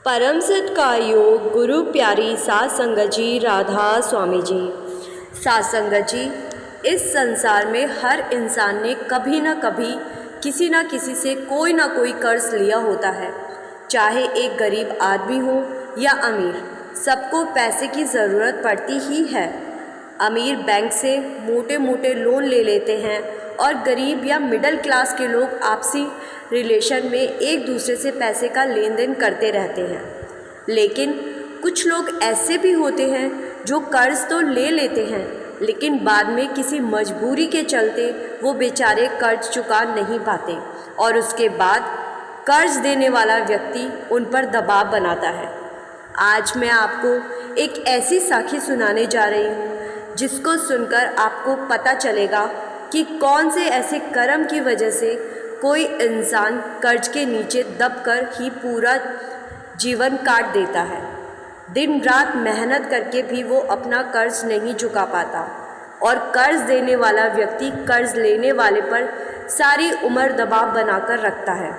परम सत्कार योग गुरु प्यारी सात संगत जी राधा स्वामी जी। सात संगत जी, इस संसार में हर इंसान ने कभी ना कभी किसी ना किसी से कोई ना कोई कर्ज लिया होता है। चाहे एक गरीब आदमी हो या अमीर, सबको पैसे की ज़रूरत पड़ती ही है। अमीर बैंक से मोटे मोटे लोन ले लेते हैं और गरीब या मिडिल क्लास के लोग आपसी रिलेशन में एक दूसरे से पैसे का लेन देन करते रहते हैं। लेकिन कुछ लोग ऐसे भी होते हैं जो कर्ज तो ले लेते हैं, लेकिन बाद में किसी मजबूरी के चलते वो बेचारे कर्ज चुका नहीं पाते और उसके बाद कर्ज देने वाला व्यक्ति उन पर दबाव बनाता है। आज मैं आपको एक ऐसी साखी सुनाने जा रही हूँ जिसको सुनकर आपको पता चलेगा कि कौन से ऐसे कर्म की वजह से कोई इंसान कर्ज के नीचे दबकर ही पूरा जीवन काट देता है। दिन रात मेहनत करके भी वो अपना कर्ज नहीं चुका पाता और कर्ज देने वाला व्यक्ति कर्ज लेने वाले पर सारी उम्र दबाव बनाकर रखता है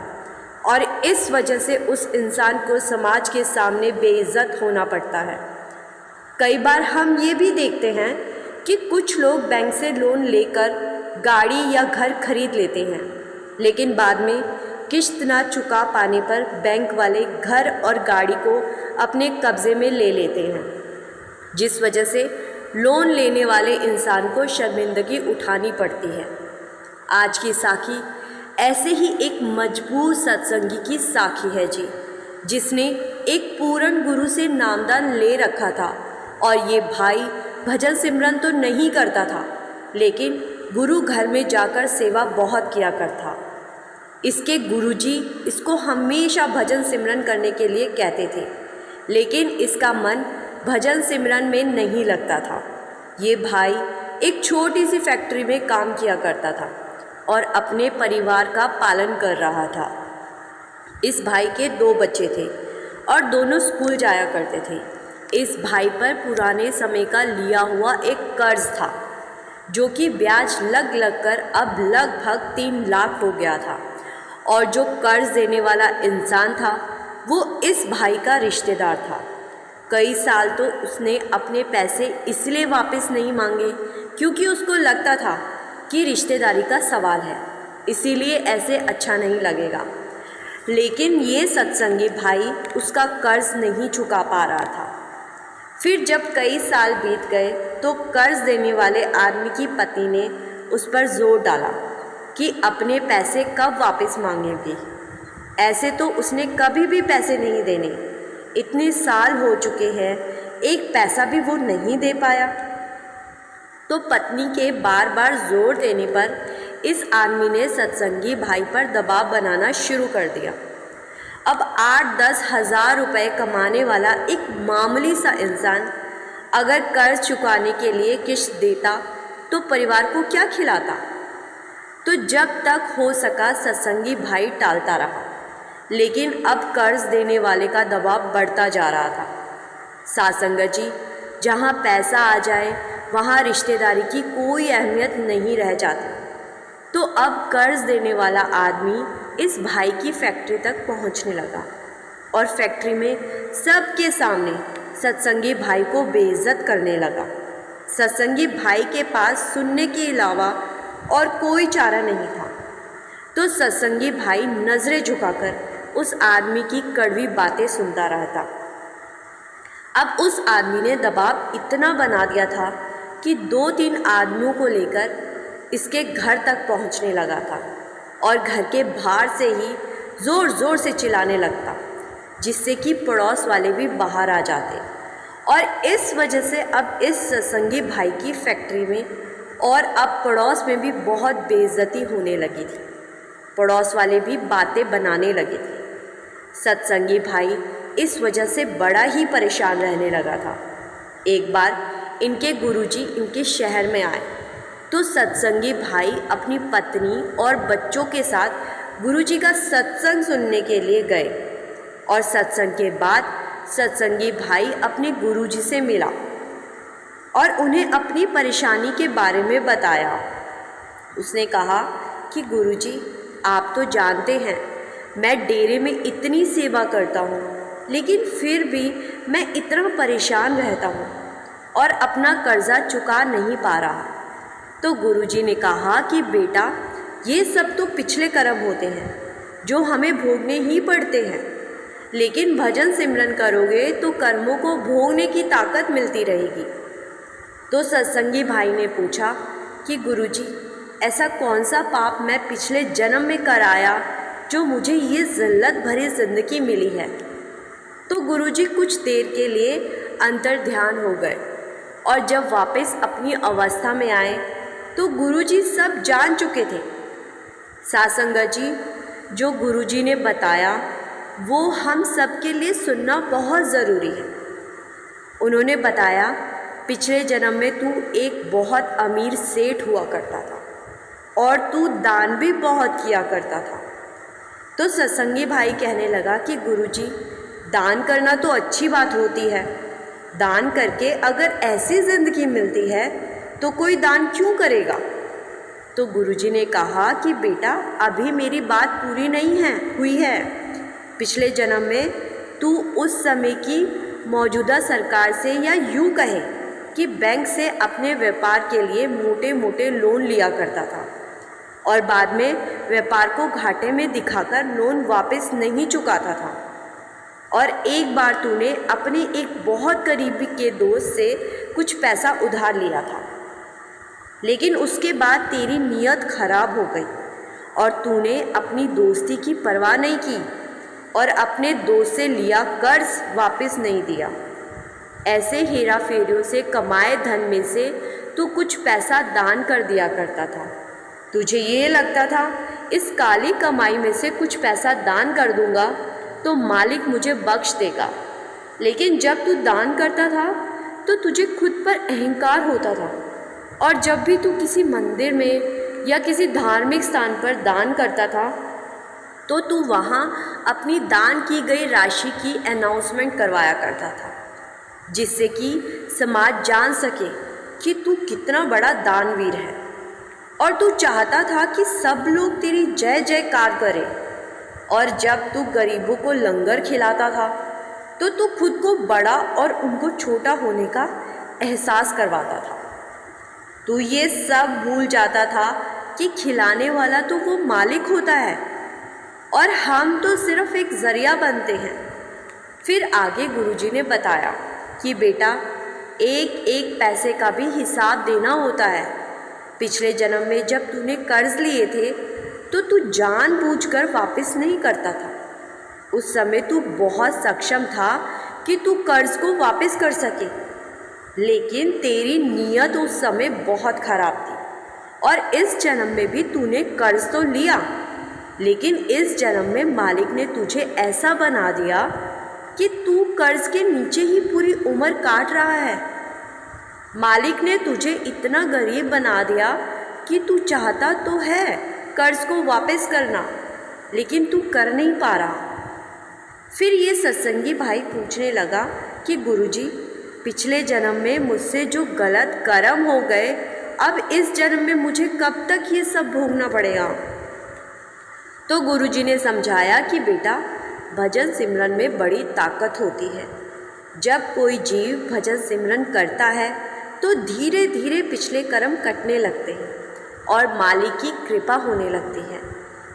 और इस वजह से उस इंसान को समाज के सामने बेइज्जत होना पड़ता है। कई बार हम ये भी देखते हैं कि कुछ लोग बैंक से लोन लेकर गाड़ी या घर खरीद लेते हैं, लेकिन बाद में किश्त ना चुका पाने पर बैंक वाले घर और गाड़ी को अपने कब्ज़े में ले लेते हैं, जिस वजह से लोन लेने वाले इंसान को शर्मिंदगी उठानी पड़ती है। आज की साखी ऐसे ही एक मजबूर सत्संगी की साखी है जी, जिसने एक पूर्ण गुरु से नामदान ले रखा था और ये भाई भजन सिमरन तो नहीं करता था, लेकिन गुरु घर में जाकर सेवा बहुत किया करता। इसके गुरुजी इसको हमेशा भजन सिमरन करने के लिए कहते थे, लेकिन इसका मन भजन सिमरन में नहीं लगता था। ये भाई एक छोटी सी फैक्ट्री में काम किया करता था और अपने परिवार का पालन कर रहा था। इस भाई के 2 बच्चे थे और दोनों स्कूल जाया करते थे। इस भाई पर पुराने समय का लिया हुआ एक कर्ज था, जो कि ब्याज लग लग कर अब लगभग 3 लाख हो गया था और जो कर्ज देने वाला इंसान था वो इस भाई का रिश्तेदार था। कई साल तो उसने अपने पैसे इसलिए वापस नहीं मांगे क्योंकि उसको लगता था कि रिश्तेदारी का सवाल है, इसीलिए ऐसे अच्छा नहीं लगेगा। लेकिन ये सत्संगी भाई उसका कर्ज नहीं चुका पा रहा था। फिर जब कई साल बीत गए तो कर्ज देने वाले आदमी की पत्नी ने उस पर जोर डाला कि अपने पैसे कब वापस मांगेगी। ऐसे तो उसने कभी भी पैसे नहीं देने, इतने साल हो चुके हैं, एक पैसा भी वो नहीं दे पाया। तो पत्नी के बार बार जोर देने पर इस आदमी ने सत्संगी भाई पर दबाव बनाना शुरू कर दिया। अब 8-10 हज़ार रुपये कमाने वाला एक मामूली सा इंसान अगर कर्ज चुकाने के लिए किश्त देता तो परिवार को क्या खिलाता। तो जब तक हो सका सत्संगी भाई टालता रहा, लेकिन अब कर्ज देने वाले का दबाव बढ़ता जा रहा था। सात संगत जी, जहाँ पैसा आ जाए वहाँ रिश्तेदारी की कोई अहमियत नहीं रह जाती। तो अब कर्ज देने वाला आदमी इस भाई की फैक्ट्री तक पहुंचने लगा और फैक्ट्री में सबके सामने सत्संगी भाई को बेइज्जत करने लगा। सत्संगी भाई के पास सुनने के अलावा और कोई चारा नहीं था, तो सत्संगी भाई नज़रें झुकाकर उस आदमी की कड़वी बातें सुनता रहता। अब उस आदमी ने दबाव इतना बना दिया था कि 2-3 आदमियों को लेकर इसके घर तक पहुंचने लगा था और घर के बाहर से ही ज़ोर ज़ोर से चिल्लाने लगता, जिससे कि पड़ोस वाले भी बाहर आ जाते और इस वजह से अब इस सत्संगी भाई की फैक्ट्री में और अब पड़ोस में भी बहुत बेइज्जती होने लगी थी। पड़ोस वाले भी बातें बनाने लगे थे। सत्संगी भाई इस वजह से बड़ा ही परेशान रहने लगा था। एक बार इनके गुरुजी इनके शहर में आए तो सत्संगी भाई अपनी पत्नी और बच्चों के साथ गुरुजी का सत्संग सुनने के लिए गए और सत्संग के बाद सत्संगी भाई अपने गुरुजी से मिला और उन्हें अपनी परेशानी के बारे में बताया। उसने कहा कि गुरुजी, आप तो जानते हैं मैं डेरे में इतनी सेवा करता हूँ, लेकिन फिर भी मैं इतना परेशान रहता हूँ और अपना कर्जा चुका नहीं पा रहा। तो गुरुजी ने कहा कि बेटा, ये सब तो पिछले कर्म होते हैं जो हमें भोगने ही पड़ते हैं, लेकिन भजन सिमरन करोगे तो कर्मों को भोगने की ताकत मिलती रहेगी। तो सत्संगी भाई ने पूछा कि गुरुजी, ऐसा कौन सा पाप मैं पिछले जन्म में कराया जो मुझे ये ज़िल्लत भरी ज़िंदगी मिली है। तो गुरुजी कुछ देर के लिए अंतर ध्यान हो गए और जब वापस अपनी अवस्था में आए तो गुरुजी सब जान चुके थे। सासंगत जी, जो गुरुजी ने बताया वो हम सब के लिए सुनना बहुत ज़रूरी है। उन्होंने बताया, पिछले जन्म में तू एक बहुत अमीर सेठ हुआ करता था और तू दान भी बहुत किया करता था। तो सत्संगी भाई कहने लगा कि गुरुजी, दान करना तो अच्छी बात होती है, दान करके अगर ऐसी ज़िंदगी मिलती है तो कोई दान क्यों करेगा। तो गुरुजी ने कहा कि बेटा, अभी मेरी बात पूरी नहीं हुई है। पिछले जन्म में तू उस समय की मौजूदा सरकार से, या यूँ कहे कि बैंक से, अपने व्यापार के लिए मोटे मोटे लोन लिया करता था और बाद में व्यापार को घाटे में दिखाकर लोन वापस नहीं चुकाता था। और एक बार तूने अपने एक बहुत करीबी के दोस्त से कुछ पैसा उधार लिया था, लेकिन उसके बाद तेरी नीयत खराब हो गई और तूने अपनी दोस्ती की परवाह नहीं की और अपने दोस्त से लिया कर्ज वापस नहीं दिया। ऐसे हेरा फेरियों से कमाए धन में से तू कुछ पैसा दान कर दिया करता था। तुझे ये लगता था इस काली कमाई में से कुछ पैसा दान कर दूंगा तो मालिक मुझे बख्श देगा, लेकिन जब तू दान करता था तो तुझे खुद पर अहंकार होता था और जब भी तू किसी मंदिर में या किसी धार्मिक स्थान पर दान करता था तो तू वहाँ अपनी दान की गई राशि की अनाउंसमेंट करवाया करता था, जिससे कि समाज जान सके कि तू कितना बड़ा दानवीर है। और तू चाहता था कि सब लोग तेरी जय जयकार करें। और जब तू गरीबों को लंगर खिलाता था तो तू खुद को बड़ा और उनको छोटा होने का एहसास करवाता था। तू ये सब भूल जाता था कि खिलाने वाला तो वो मालिक होता है और हम तो सिर्फ एक ज़रिया बनते हैं। फिर आगे गुरुजी ने बताया कि बेटा, एक एक पैसे का भी हिसाब देना होता है। पिछले जन्म में जब तूने कर्ज लिए थे तो तू जानबूझकर वापस नहीं करता था। उस समय तू बहुत सक्षम था कि तू कर्ज को वापस कर सके, लेकिन तेरी नीयत उस समय बहुत ख़राब थी और इस जन्म में भी तूने कर्ज तो लिया, लेकिन इस जन्म में मालिक ने तुझे ऐसा बना दिया कि तू कर्ज के नीचे ही पूरी उम्र काट रहा है। मालिक ने तुझे इतना गरीब बना दिया कि तू चाहता तो है कर्ज को वापस करना, लेकिन तू कर नहीं पा रहा। फिर ये सत्संगी भाई पूछने लगा कि गुरुजी, पिछले जन्म में मुझसे जो गलत कर्म हो गए, अब इस जन्म में मुझे कब तक ये सब भोगना पड़ेगा। तो गुरुजी ने समझाया कि बेटा, भजन सिमरन में बड़ी ताकत होती है। जब कोई जीव भजन सिमरन करता है तो धीरे धीरे पिछले कर्म कटने लगते हैं और मालिक की कृपा होने लगती है।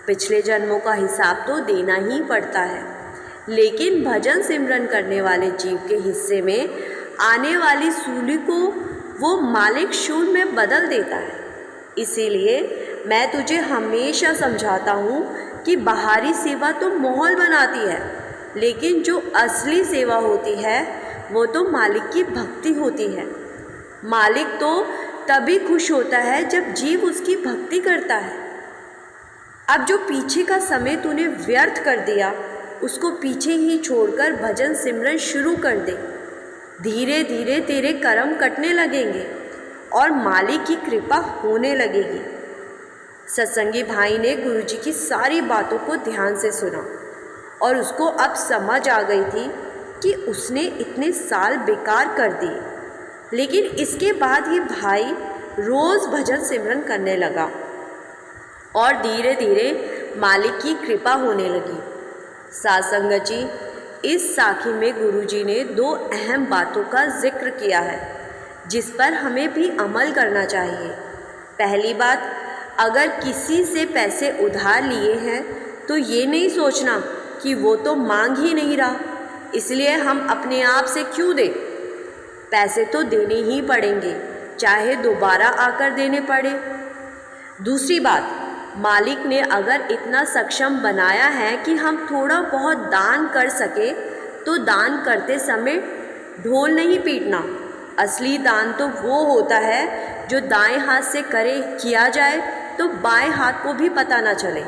पिछले जन्मों का हिसाब तो देना ही पड़ता है, लेकिन भजन सिमरन करने वाले जीव के हिस्से में आने वाली सूली को वो मालिक शून्य में बदल देता है। इसीलिए मैं तुझे हमेशा समझाता हूँ कि बाहरी सेवा तो माहौल बनाती है, लेकिन जो असली सेवा होती है वो तो मालिक की भक्ति होती है। मालिक तो तभी खुश होता है जब जीव उसकी भक्ति करता है। अब जो पीछे का समय तूने व्यर्थ कर दिया, उसको पीछे ही छोड़कर भजन सिमरन शुरू कर दे। धीरे धीरे तेरे कर्म कटने लगेंगे और मालिक की कृपा होने लगेगी। सत्संगी भाई ने गुरुजी की सारी बातों को ध्यान से सुना और उसको अब समझ आ गई थी कि उसने इतने साल बेकार कर दिए, लेकिन इसके बाद ये भाई रोज़ भजन सिमरन करने लगा और धीरे धीरे मालिक की कृपा होने लगी। सासंगत जी, इस साखी में गुरुजी ने 2 अहम बातों का जिक्र किया है जिस पर हमें भी अमल करना चाहिए। पहली बात, अगर किसी से पैसे उधार लिए हैं तो ये नहीं सोचना कि वो तो मांग ही नहीं रहा, इसलिए हम अपने आप से क्यों दें। पैसे तो देने ही पड़ेंगे, चाहे दोबारा आकर देने पड़े। दूसरी बात, मालिक ने अगर इतना सक्षम बनाया है कि हम थोड़ा बहुत दान कर सके तो दान करते समय ढोल नहीं पीटना। असली दान तो वो होता है जो दाएं हाथ से किया जाए तो बाएं हाथ को भी पता न चले।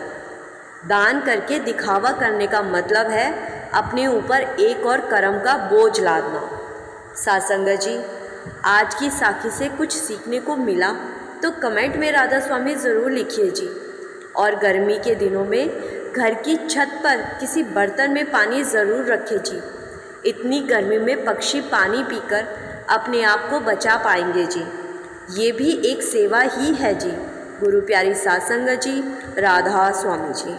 दान करके दिखावा करने का मतलब है अपने ऊपर एक और कर्म का बोझ लादना। साध संगत जी, आज की साखी से कुछ सीखने को मिला तो कमेंट में राधा स्वामी ज़रूर लिखिए जी। और गर्मी के दिनों में घर की छत पर किसी बर्तन में पानी ज़रूर रखें जी। इतनी गर्मी में पक्षी पानी पीकर अपने आप को बचा पाएंगे जी। ये भी एक सेवा ही है जी। गुरु प्यारी साध संगत जी, राधा स्वामी जी।